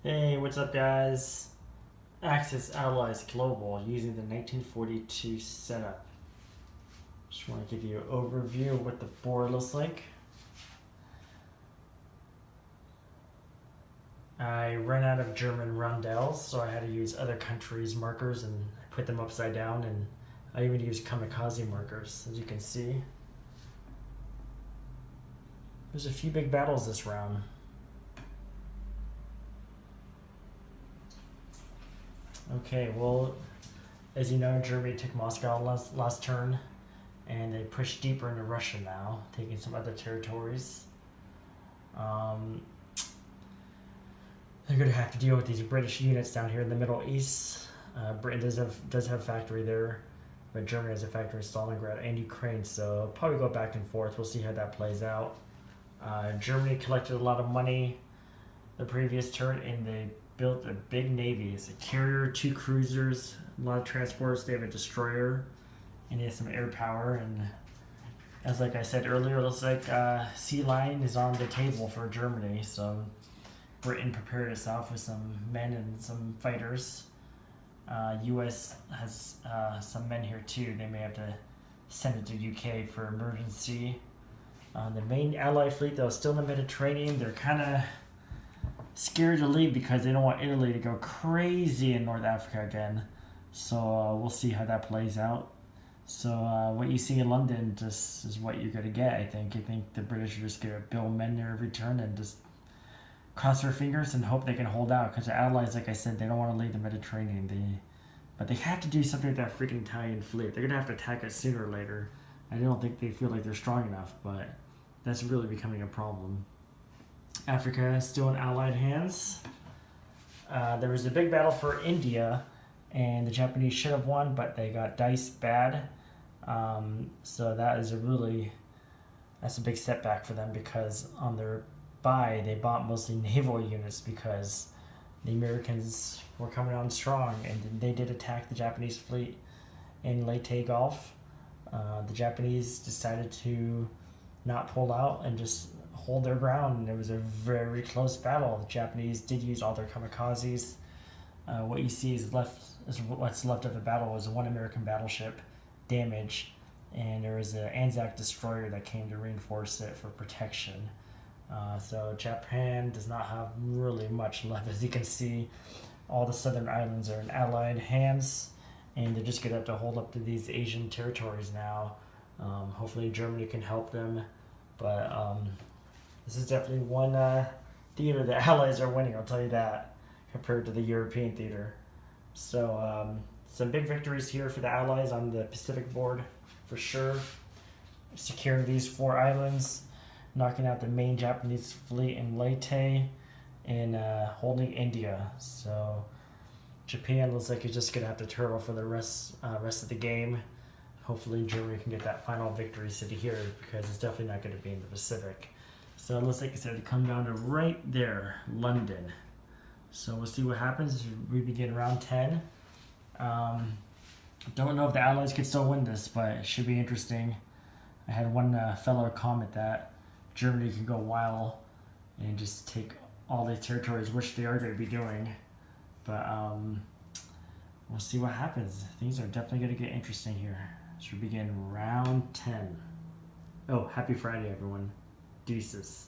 Hey, what's up, guys? Axis&Allies Global using the 1942 setup. Just want to give you an overview of what the board looks like. I ran out of German rondels, so I had to use other countries' markers and put them upside down, and I even used kamikaze markers, as you can see. There's a few big battles this round. Okay, well, as you know, Germany took Moscow last turn, and they pushed deeper into Russia now, taking some other territories. They're going to have to deal with these British units down here in the Middle East. Britain does have a factory there, but Germany has a factory in Stalingrad and Ukraine, so probably go back and forth. We'll see how that plays out. Germany collected a lot of money the previous turn, and they built a big navy. It's a carrier, 2 cruisers, a lot of transports. They have a destroyer, and they have some air power. And as like I said earlier, it looks like Sea Lion is on the table for Germany. So Britain prepared itself with some men and some fighters. U.S. has some men here too. They may have to send it to UK for emergency. The main Allied fleet, though, is still in the Mediterranean. They're kind of scared to leave because they don't want Italy to go crazy in North Africa again. So we'll see how that plays out. So what you see in London just is what you're going to get, I think. I think the British are just going to build men there every turn and just cross their fingers and hope they can hold out. Because the Allies, like I said, they don't want to leave the Mediterranean. But they have to do something with that freaking Italian fleet. They're going to have to attack it sooner or later. I don't think they feel like they're strong enough, but that's really becoming a problem. Africa is still in Allied hands. There was a big battle for India, and the Japanese should have won, but they got diced bad. So that's a big setback for them, because on their buy, they bought mostly naval units because the Americans were coming on strong, and they did attack the Japanese fleet in Leyte Gulf. The Japanese decided to not pull out and just hold their ground, and it was a very close battle. The Japanese did use all their kamikazes. What you see is what's left of the battle is one American battleship damaged, and there was an Anzac destroyer that came to reinforce it for protection. So Japan does not have really much left. As you can see, all the southern islands are in Allied hands, and they're just going to have to hold up to these Asian territories now. Hopefully Germany can help them, but this is definitely one theater the Allies are winning, I'll tell you that, compared to the European theater. So some big victories here for the Allies on the Pacific board, for sure. Securing these 4 islands, knocking out the main Japanese fleet in Leyte, and holding India. So Japan looks like it's just going to have to turtle for the rest of the game. Hopefully Germany can get that final victory city here, because it's definitely not going to be in the Pacific. So it looks like it's going to come down to right there, London. So we'll see what happens as we begin round 10. Don't know if the Allies could still win this, but it should be interesting. I had one fellow comment that Germany can go wild and just take all these territories, which they are going to be doing. But we'll see what happens. Things are definitely going to get interesting here. Should begin round 10. Oh, happy Friday, everyone. Deuces.